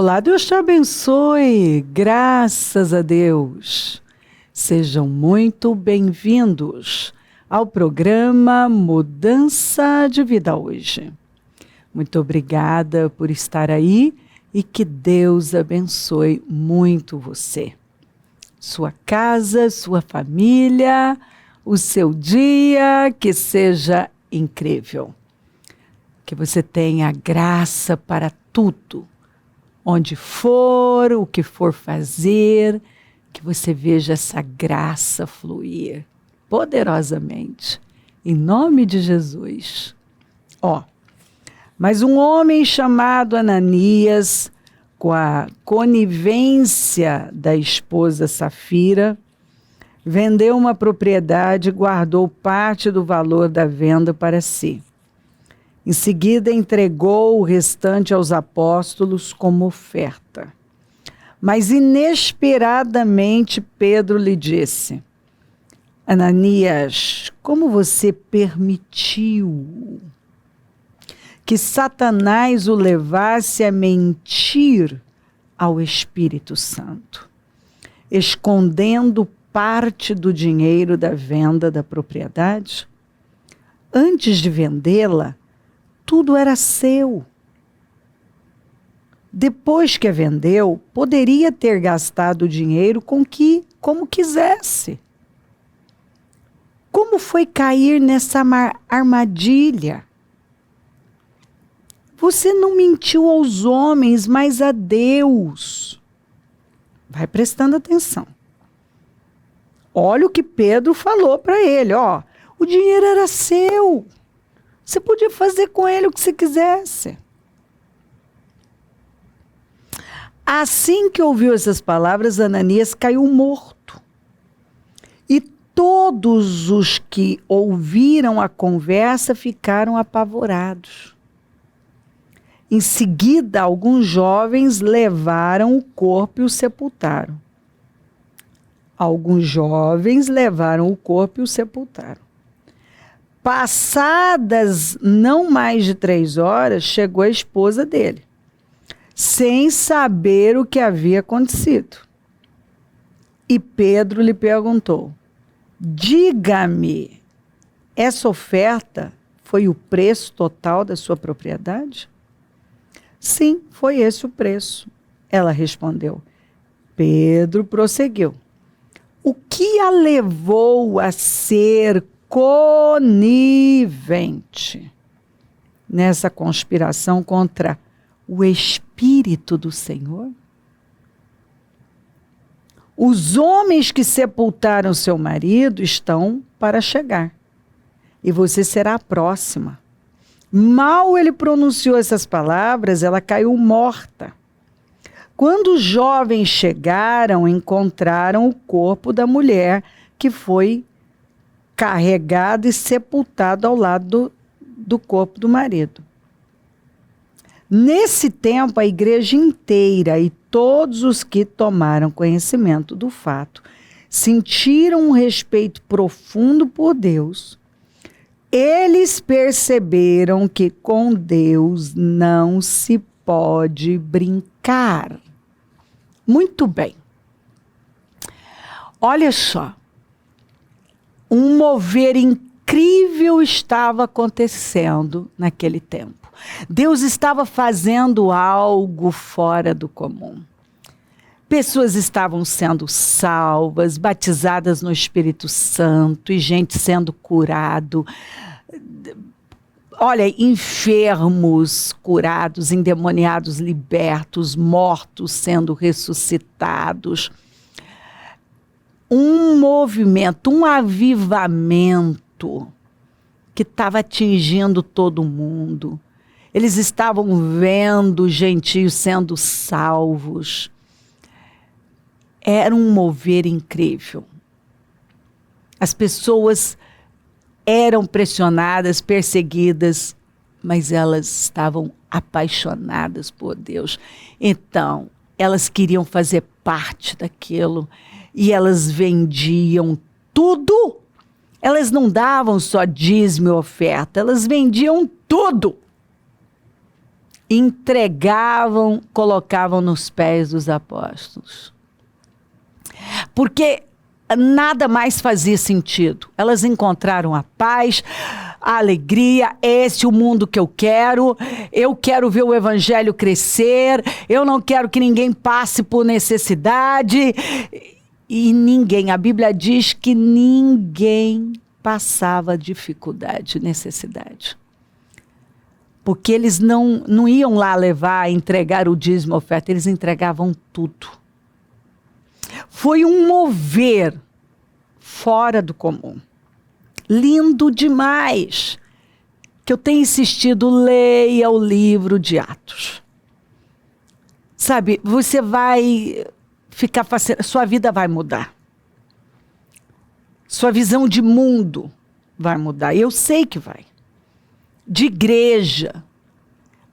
Olá, Deus te abençoe, graças a Deus. Sejam muito bem-vindos ao programa Mudança de Vida Hoje. Muito obrigada por estar aí e que Deus abençoe muito você. Sua casa, sua família, o seu dia, que seja incrível. Que você tenha graça para tudo. Onde for, o que for fazer, que você veja essa graça fluir poderosamente, em nome de Jesus. Mas um homem chamado Ananias, com a conivência da esposa Safira, vendeu uma propriedade e guardou parte do valor da venda para si. Em seguida, entregou o restante aos apóstolos como oferta. Mas, inesperadamente, Pedro lhe disse: Ananias, como você permitiu que Satanás o levasse a mentir ao Espírito Santo, escondendo parte do dinheiro da venda da propriedade? Antes de vendê-la, tudo era seu. Depois que a vendeu, poderia ter gastado o dinheiro como quisesse. Como foi cair nessa armadilha? Você não mentiu aos homens, mas a Deus. Vai prestando atenção. Olha o que Pedro falou para ele. O dinheiro era seu. Você podia fazer com ele o que você quisesse. Assim que ouviu essas palavras, Ananias caiu morto. E todos os que ouviram a conversa ficaram apavorados. Em seguida, alguns jovens levaram o corpo e o sepultaram. Passadas não mais de 3 horas, chegou a esposa dele, sem saber o que havia acontecido. E Pedro lhe perguntou: diga-me, essa oferta foi o preço total da sua propriedade? Sim, foi esse o preço, ela respondeu. Pedro prosseguiu: o que a levou a ser conivente nessa conspiração contra o Espírito do Senhor? Os homens que sepultaram seu marido estão para chegar, e você será a próxima. Mal ele pronunciou essas palavras, ela caiu morta. Quando os jovens chegaram, encontraram o corpo da mulher que foi carregado e sepultado ao lado do corpo do marido. Nesse tempo, a igreja inteira e todos os que tomaram conhecimento do fato sentiram um respeito profundo por Deus. Eles perceberam que com Deus não se pode brincar. Muito bem. Olha só. Um mover incrível estava acontecendo naquele tempo. Deus estava fazendo algo fora do comum. Pessoas estavam sendo salvas, batizadas no Espírito Santo e gente sendo curado. Olha, enfermos curados, endemoniados libertos, mortos sendo ressuscitados. Um movimento, um avivamento que estava atingindo todo mundo. Eles estavam vendo os gentios sendo salvos. Era um mover incrível. As pessoas eram pressionadas, perseguidas, mas elas estavam apaixonadas por Deus. Então, elas queriam fazer parte daquilo. E elas vendiam tudo. Elas não davam só dízimo e oferta, elas vendiam tudo. entregavam, colocavam nos pés dos apóstolos. Porque nada mais fazia sentido. Elas encontraram a paz, a alegria, esse é o mundo que eu quero ver o evangelho crescer, eu não quero que ninguém passe por necessidade. E ninguém, a Bíblia diz que ninguém passava dificuldade, necessidade. Porque eles não iam lá levar, entregar o dízimo, a oferta, eles entregavam tudo. Foi um mover fora do comum. Lindo demais. Que eu tenho insistido, leia o livro de Atos. Sabe, você vai ficar fascinado, sua vida vai mudar. Sua visão de mundo vai mudar. Eu sei que vai. De igreja.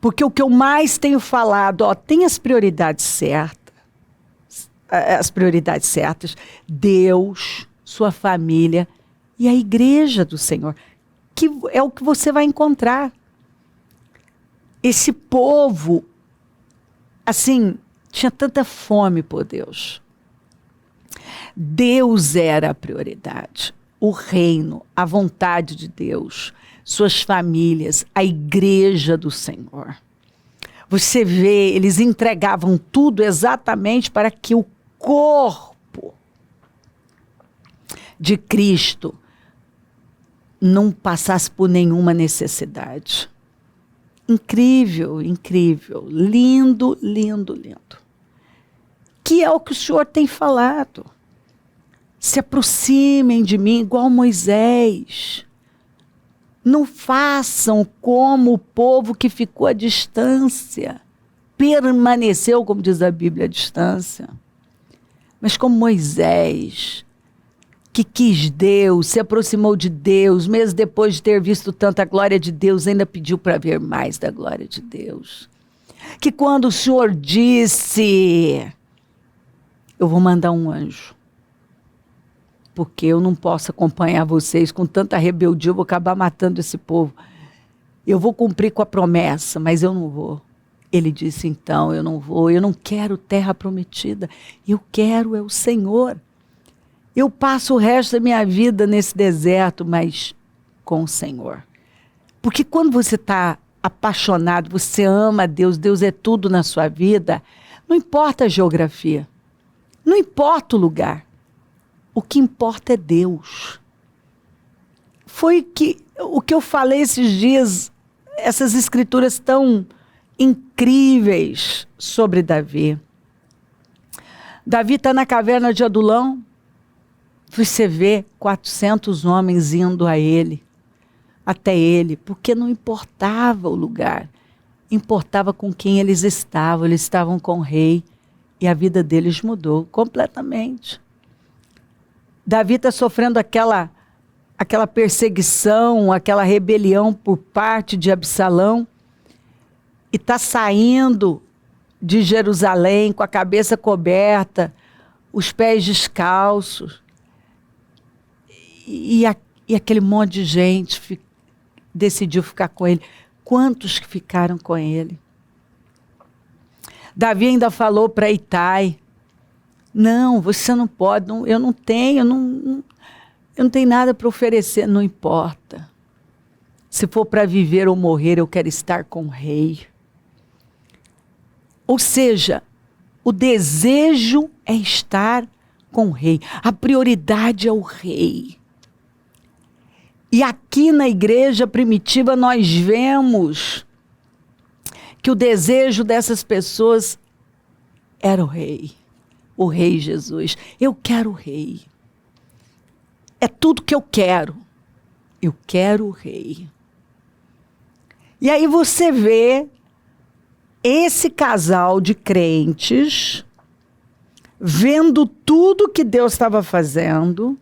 Porque o que eu mais tenho falado, tem as prioridades certas. As prioridades certas. Deus, sua família e a igreja do Senhor. Que é o que você vai encontrar. Esse povo, assim, tinha tanta fome por Deus. Deus era a prioridade. O reino, a vontade de Deus, suas famílias, a igreja do Senhor. Você vê, eles entregavam tudo exatamente para que o corpo de Cristo não passasse por nenhuma necessidade. Incrível, incrível. Lindo, lindo, lindo. Que é o que o Senhor tem falado. Se aproximem de mim igual Moisés. Não façam como o povo que ficou à distância. Permaneceu, como diz a Bíblia, à distância. Mas como Moisés, que quis Deus, se aproximou de Deus, mesmo depois de ter visto tanta glória de Deus, ainda pediu para ver mais da glória de Deus. Que quando o Senhor disse, eu vou mandar um anjo, porque eu não posso acompanhar vocês com tanta rebeldia, eu vou acabar matando esse povo. Eu vou cumprir com a promessa, mas eu não vou. Ele disse, então, eu não vou, eu não quero terra prometida, eu quero é o Senhor. Eu passo o resto da minha vida nesse deserto, mas com o Senhor. Porque quando você está apaixonado, você ama Deus, Deus é tudo na sua vida, não importa a geografia, não importa o lugar, o que importa é Deus. Foi o que eu falei esses dias, essas escrituras tão incríveis sobre Davi. Davi está na caverna de Adulão, você vê 400 homens indo até ele, porque não importava o lugar, importava com quem eles estavam com o rei, e a vida deles mudou completamente. Davi está sofrendo aquela perseguição, aquela rebelião por parte de Absalão, e está saindo de Jerusalém com a cabeça coberta, os pés descalços, e aquele monte de gente decidiu ficar com ele. Quantos que ficaram com ele? Davi ainda falou para Itai, não, você não pode, eu não tenho nada para oferecer, não importa. Se for para viver ou morrer, eu quero estar com o rei. Ou seja, o desejo é estar com o rei. A prioridade é o rei. E aqui na igreja primitiva nós vemos que o desejo dessas pessoas era o rei Jesus. Eu quero o rei. É tudo que eu quero. Eu quero o rei. E aí você vê esse casal de crentes vendo tudo que Deus estava fazendo.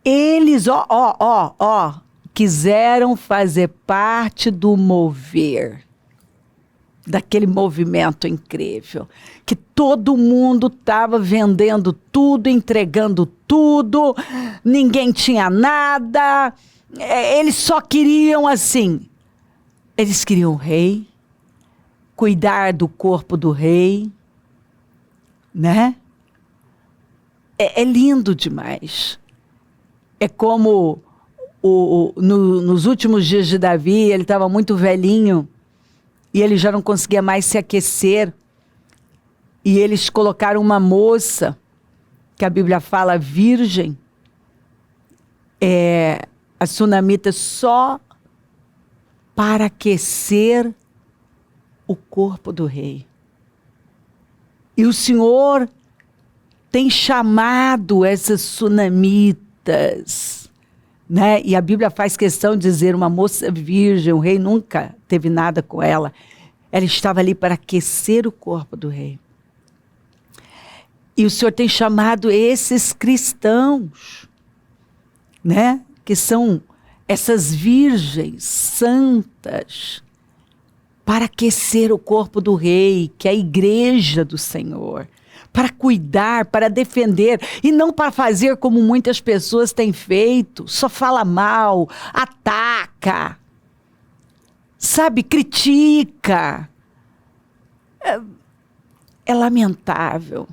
Eles, quiseram fazer parte do mover, daquele movimento incrível, que todo mundo estava vendendo tudo, entregando tudo, ninguém tinha nada, eles só queriam assim, eles queriam o rei, cuidar do corpo do rei, né? É lindo demais. É como nos últimos dias de Davi, ele estava muito velhinho e ele já não conseguia mais se aquecer. E eles colocaram uma moça, que a Bíblia fala virgem, a sunamita, só para aquecer o corpo do rei. E o Senhor tem chamado essas sunamitas, né? E a Bíblia faz questão de dizer, uma moça virgem, o rei nunca teve nada com ela. Ela estava ali para aquecer o corpo do rei. E o Senhor tem chamado esses cristãos, né? Que são essas virgens santas, para aquecer o corpo do rei, que é a igreja do Senhor. Para cuidar, para defender, e não para fazer como muitas pessoas têm feito, só fala mal, ataca, sabe, critica. É lamentável.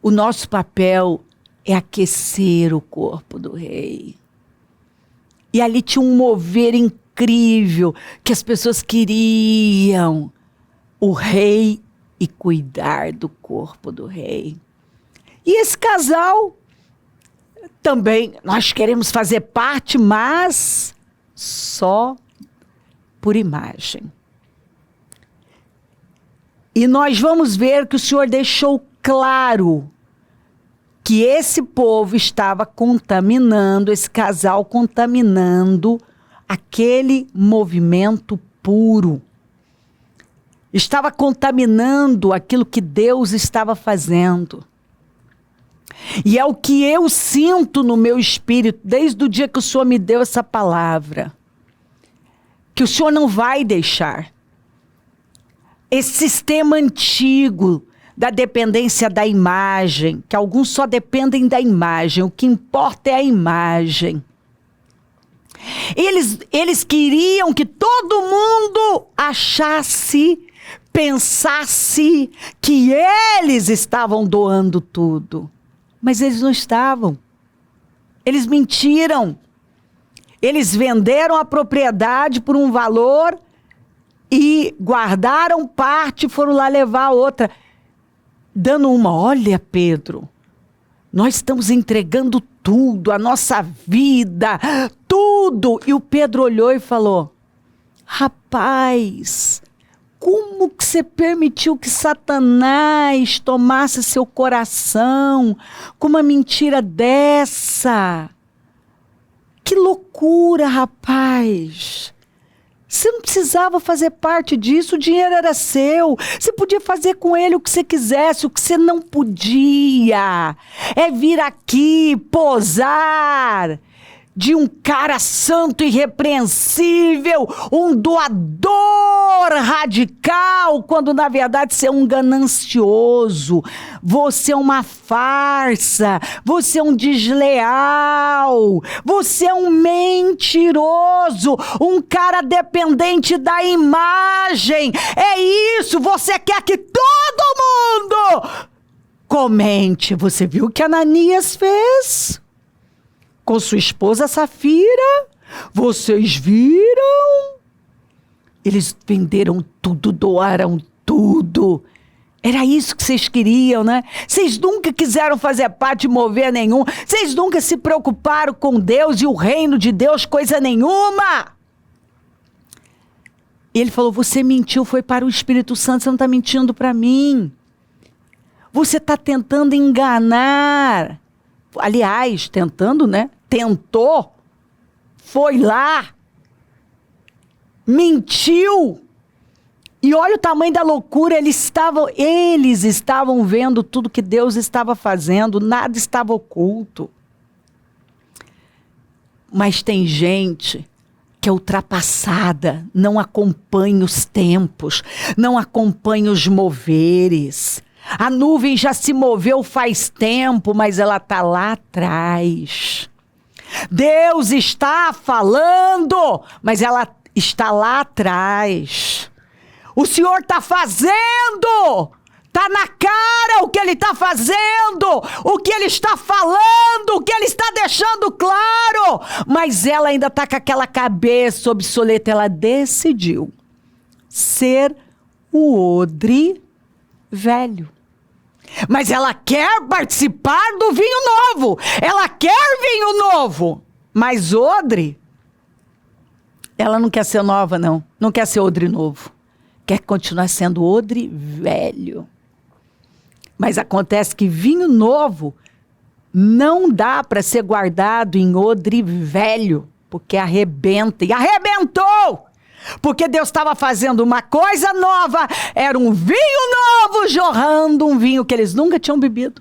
O nosso papel é aquecer o corpo do rei. E ali tinha um mover incrível, que as pessoas queriam o rei e cuidar do corpo do rei. E esse casal também, nós queremos fazer parte, mas só por imagem. E nós vamos ver que o Senhor deixou claro que esse povo estava contaminando, esse casal contaminando aquele movimento puro. Estava contaminando aquilo que Deus estava fazendo. E é o que eu sinto no meu espírito, desde o dia que o Senhor me deu essa palavra. Que o Senhor não vai deixar. Esse sistema antigo da dependência da imagem, que alguns só dependem da imagem, o que importa é a imagem. Eles queriam que todo mundo achasse, pensasse que eles estavam doando tudo. Mas eles não estavam. Eles mentiram. Eles venderam a propriedade por um valor e guardaram parte e foram lá levar a outra. Dando uma, olha, Pedro, nós estamos entregando tudo, a nossa vida, tudo. E o Pedro olhou e falou, rapaz, como que você permitiu que Satanás tomasse seu coração com uma mentira dessa? Que loucura, rapaz. Você não precisava fazer parte disso, o dinheiro era seu. Você podia fazer com ele o que você quisesse, o que você não podia é vir aqui posar de um cara santo e irrepreensível, um doador radical, quando na verdade você é um ganancioso, você é uma farsa, você é um desleal, você é um mentiroso, um cara dependente da imagem. É isso, você quer que todo mundo comente. Você viu o que Ananias fez com sua esposa Safira? Vocês viram? Eles venderam tudo, doaram tudo. Era isso que vocês queriam, né? Vocês nunca quiseram fazer parte de mover nenhum. Vocês nunca se preocuparam com Deus e o reino de Deus, coisa nenhuma. E ele falou, você mentiu, foi para o Espírito Santo, você não está mentindo para mim. Você está tentando enganar. Aliás, tentando, né? Tentou, foi lá, mentiu. E olha o tamanho da loucura, eles estavam vendo tudo que Deus estava fazendo, nada estava oculto. Mas tem gente que é ultrapassada, não acompanha os tempos, não acompanha os moveres. A nuvem já se moveu faz tempo, mas ela está lá atrás. Deus está falando, mas ela está lá atrás. O Senhor está fazendo. Está na cara o que Ele está fazendo, o que Ele está falando, o que Ele está deixando claro. Mas ela ainda está com aquela cabeça obsoleta. Ela decidiu ser o odre velho. Mas ela quer participar do vinho novo. Ela quer vinho novo. Mas odre, ela não quer ser nova, não. Não quer ser odre novo. Quer continuar sendo odre velho. Mas acontece que vinho novo não dá para ser guardado em odre velho, porque arrebenta. E arrebentou! Porque Deus estava fazendo uma coisa nova, era um vinho novo jorrando, um vinho que eles nunca tinham bebido.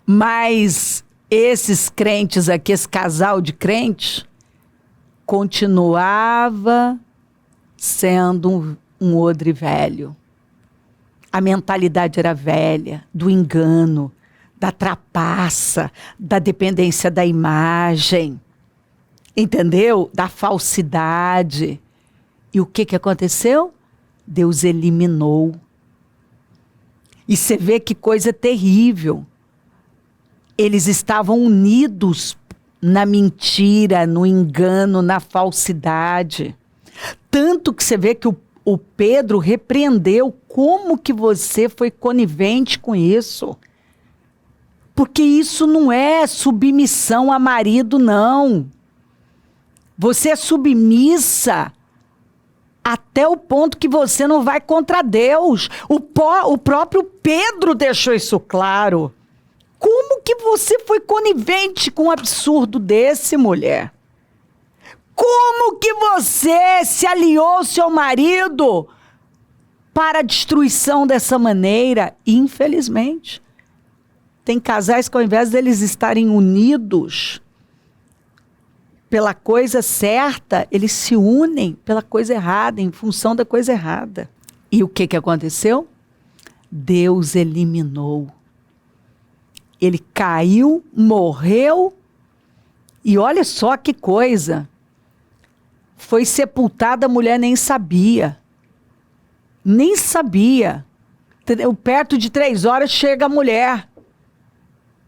Mas esses crentes aqui, esse casal de crentes, continuava sendo um odre velho. A mentalidade era velha, do engano, da trapaça, da dependência da imagem, entendeu? Da falsidade. E o que aconteceu? Deus eliminou. E você vê que coisa terrível. Eles estavam unidos na mentira, no engano, na falsidade. Tanto que você vê que o Pedro repreendeu. Como que você foi conivente com isso? Porque isso não é submissão a marido, não. Você é submissa até o ponto que você não vai contra Deus. O próprio Pedro deixou isso claro. Como que você foi conivente com um absurdo desse, mulher? Como que você se aliou ao seu marido para a destruição dessa maneira? Infelizmente, tem casais que ao invés deles estarem unidos pela coisa certa, eles se unem pela coisa errada, em função da coisa errada. E o que aconteceu? Deus eliminou. Ele caiu, morreu, e olha só que coisa. Foi sepultada, a mulher nem sabia. Nem sabia. Perto de 3 horas chega a mulher.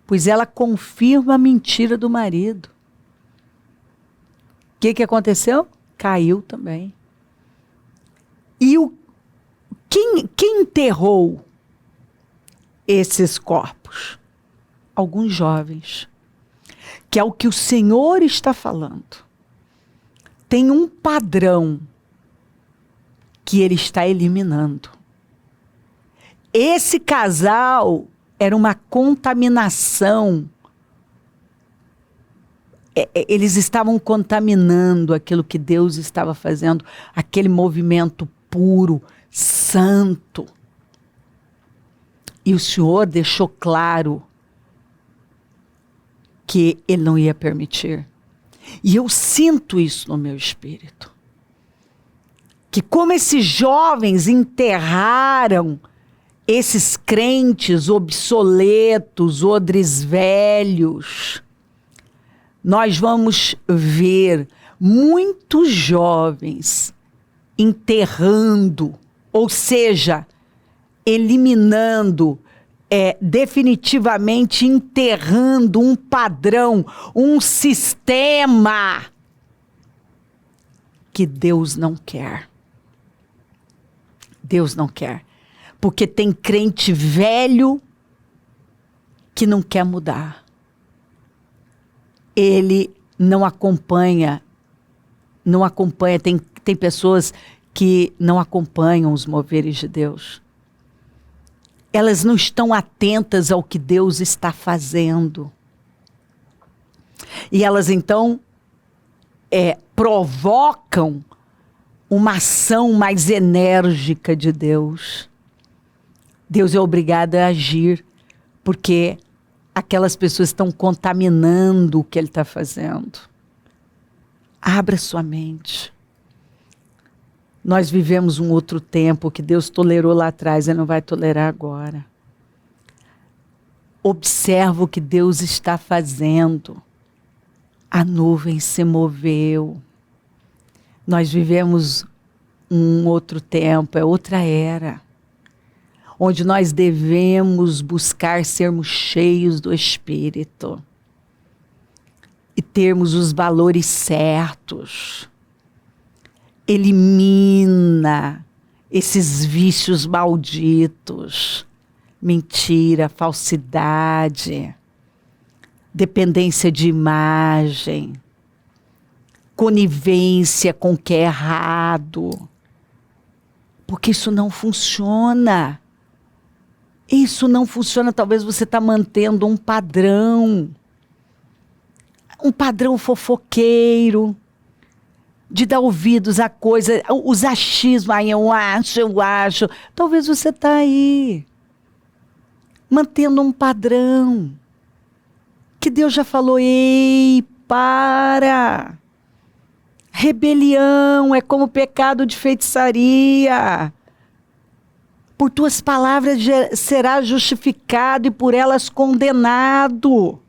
Pois ela confirma a mentira do marido. O que aconteceu? Caiu também. E quem enterrou esses corpos? Alguns jovens. Que é o que o Senhor está falando. Tem um padrão que Ele está eliminando. Esse casal era uma contaminação. Eles estavam contaminando aquilo que Deus estava fazendo, aquele movimento puro, santo. E o Senhor deixou claro que Ele não ia permitir. E eu sinto isso no meu espírito. Que como esses jovens enterraram esses crentes obsoletos, odres velhos, nós vamos ver muitos jovens enterrando, ou seja, eliminando, definitivamente enterrando um padrão, um sistema que Deus não quer. Deus não quer. Porque tem crente velho que não quer mudar. Ele não acompanha, tem pessoas que não acompanham os moveres de Deus. Elas não estão atentas ao que Deus está fazendo. E elas então provocam uma ação mais enérgica de Deus. Deus é obrigado a agir, porque aquelas pessoas estão contaminando o que Ele está fazendo. Abra sua mente. Nós vivemos um outro tempo que Deus tolerou lá atrás e não vai tolerar agora. Observa o que Deus está fazendo. A nuvem se moveu. Nós vivemos um outro tempo, é outra era, onde nós devemos buscar sermos cheios do Espírito e termos os valores certos. Elimina esses vícios malditos, mentira, falsidade, dependência de imagem, conivência com o que é errado, porque isso não funciona. Isso não funciona. Talvez você está mantendo um padrão fofoqueiro, de dar ouvidos a coisa, os achismos, eu acho. Talvez você está aí, mantendo um padrão, que Deus já falou, ei, para. Rebelião é como pecado de feitiçaria. Por tuas palavras será justificado e por elas condenado.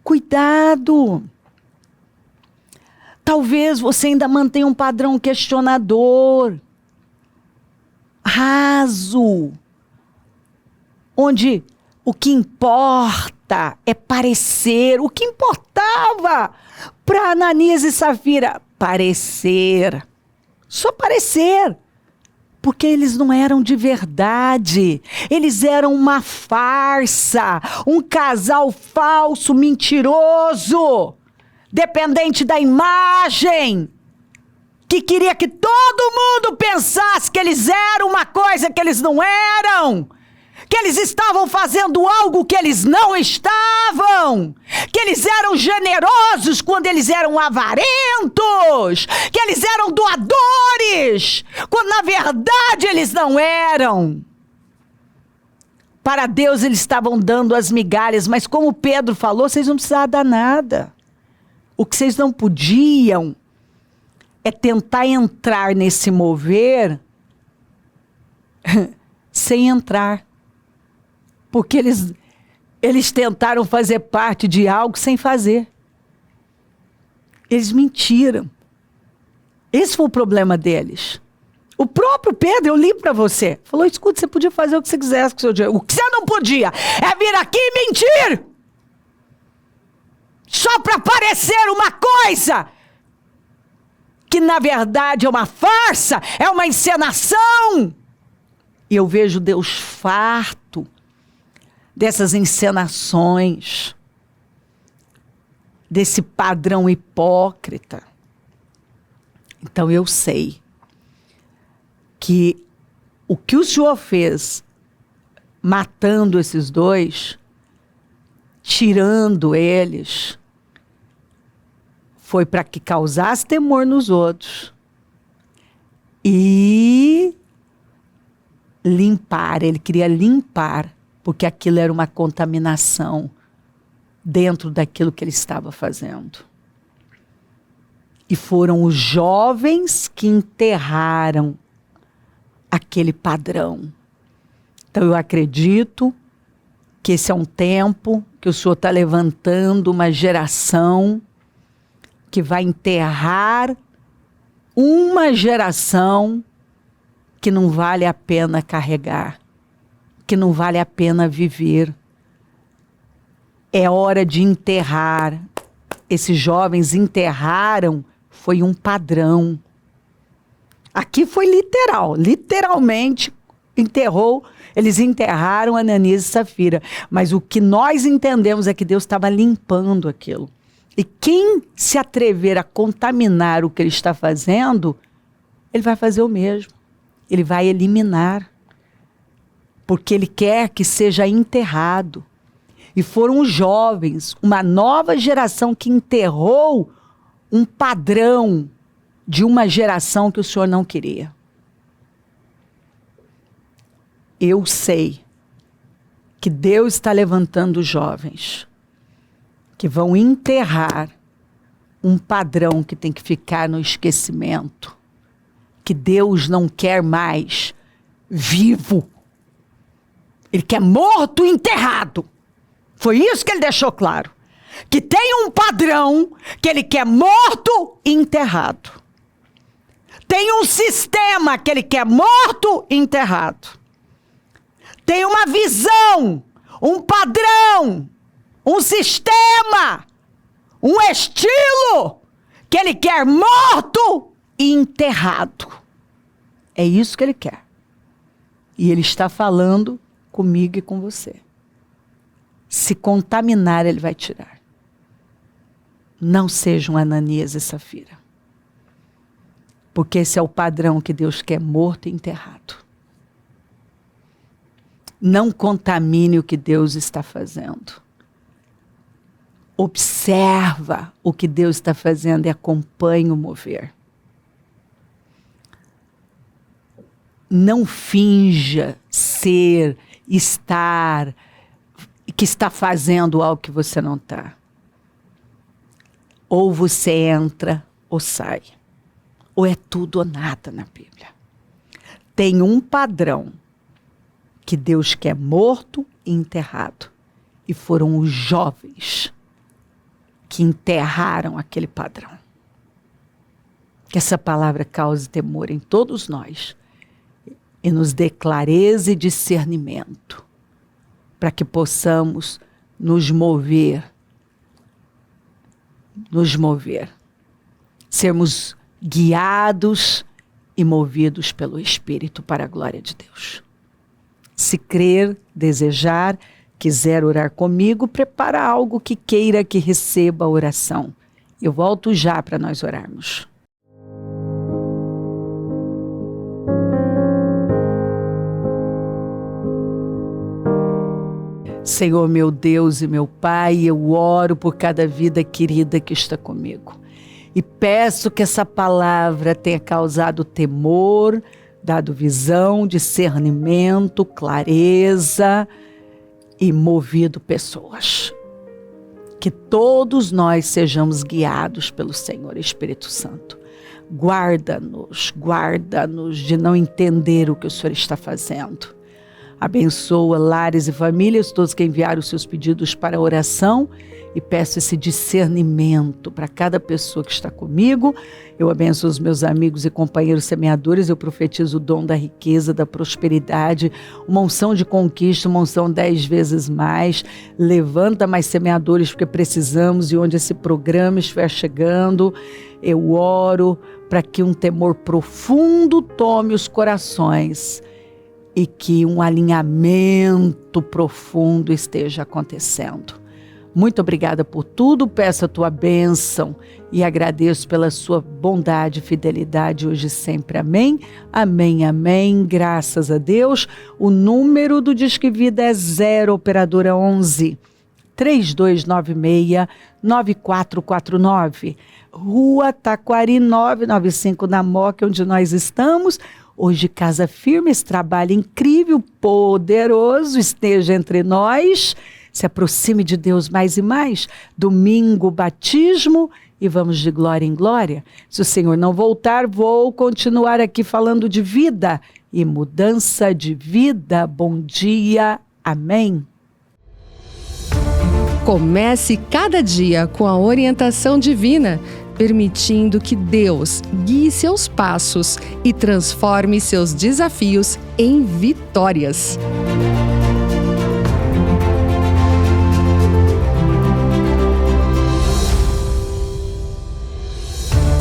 Cuidado. Talvez você ainda mantenha um padrão questionador, raso, onde o que importa é parecer. O que importava para Ananias e Safira? Parecer. Só parecer. Porque eles não eram de verdade. Eles eram uma farsa. Um casal falso, mentiroso. Dependente da imagem. Que queria que todo mundo pensasse que eles eram uma coisa que eles não eram. Que eles estavam fazendo algo que eles não estavam, que eles eram generosos quando eles eram avarentos, que eles eram doadores, quando na verdade eles não eram. Para Deus eles estavam dando as migalhas, mas como Pedro falou, vocês não precisavam dar nada. O que vocês não podiam é tentar entrar nesse mover sem entrar. Porque eles tentaram fazer parte de algo sem fazer. Eles mentiram. Esse foi o problema deles. O próprio Pedro, eu li para você, falou, escuta, você podia fazer o que você quisesse com o seu dinheiro. O que você não podia é vir aqui e mentir. Só para parecer uma coisa que na verdade é uma farsa, é uma encenação. E eu vejo Deus farto dessas encenações, desse padrão hipócrita. Então eu sei que o que o Senhor fez matando esses dois, tirando eles, foi para que causasse temor nos outros e limpar. Ele queria limpar, porque aquilo era uma contaminação dentro daquilo que ele estava fazendo. E foram os jovens que enterraram aquele padrão. Então eu acredito que esse é um tempo que o Senhor está levantando uma geração que vai enterrar uma geração que não vale a pena carregar, que não vale a pena viver. É hora de enterrar. Esses jovens enterraram, foi um padrão. Aqui foi literal, literalmente enterrou, eles enterraram Ananias e Safira. Mas o que nós entendemos é que Deus estava limpando aquilo. E quem se atrever a contaminar o que ele está fazendo, ele vai fazer o mesmo. Ele vai eliminar. Porque ele quer que seja enterrado. E foram os jovens, uma nova geração que enterrou um padrão de uma geração que o Senhor não queria. Eu sei que Deus está levantando jovens que vão enterrar um padrão que tem que ficar no esquecimento, que Deus não quer mais vivo. Ele quer morto e enterrado. Foi isso que ele deixou claro. Que tem um padrão que ele quer morto e enterrado. Tem um sistema que ele quer morto e enterrado. Tem uma visão, um padrão, um sistema, um estilo que ele quer morto e enterrado. É isso que ele quer. E ele está falando comigo e com você. Se contaminar, ele vai tirar. Não sejam Ananias e Safira. Porque esse é o padrão que Deus quer morto e enterrado. Não contamine o que Deus está fazendo. Observa o que Deus está fazendo e acompanhe o mover. Não finja ser, estar, que está fazendo algo que você não está. Ou você entra ou sai. Ou é tudo ou nada na Bíblia. Tem um padrão que Deus quer morto e enterrado. E foram os jovens que enterraram aquele padrão. Que essa palavra cause temor em todos nós e nos dê clareza e discernimento para que possamos nos mover, sermos guiados e movidos pelo Espírito para a glória de Deus. Se crer, desejar, quiser orar comigo, prepara algo que queira que receba a oração. Eu volto já para nós orarmos. Senhor, meu Deus e meu Pai, eu oro por cada vida querida que está comigo. E peço que essa palavra tenha causado temor, dado visão, discernimento, clareza e movido pessoas. Que todos nós sejamos guiados pelo Senhor Espírito Santo. Guarda-nos de não entender o que o Senhor está fazendo. Abençoa lares e famílias, todos que enviaram os seus pedidos para a oração, e peço esse discernimento para cada pessoa que está comigo. Eu abençoo os meus amigos e companheiros semeadores, eu profetizo o dom da riqueza, da prosperidade, uma unção de conquista, uma unção 10 vezes mais. Levanta mais semeadores, porque precisamos, e onde esse programa estiver chegando, eu oro para que um temor profundo tome os corações, e que um alinhamento profundo esteja acontecendo. Muito obrigada por tudo, peço a tua bênção e agradeço pela sua bondade e fidelidade hoje e sempre. Amém, amém, amém, graças a Deus. O número do Disque Vida é 0 operadora 11 3296 9449, Rua Taquari 995 na Moca, onde nós estamos. Hoje, Casa Firme, esse trabalho incrível, poderoso, esteja entre nós. Se aproxime de Deus mais e mais. Domingo, batismo, e vamos de glória em glória. Se o Senhor não voltar, vou continuar aqui falando de vida e mudança de vida. Bom dia. Amém. Comece cada dia com a orientação divina, permitindo que Deus guie seus passos e transforme seus desafios em vitórias.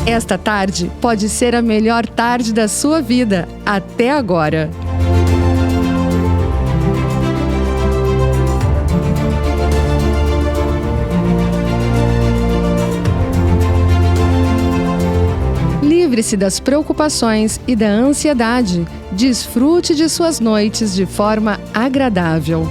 Esta tarde pode ser a melhor tarde da sua vida até agora. Livre-se das preocupações e da ansiedade. Desfrute de suas noites de forma agradável.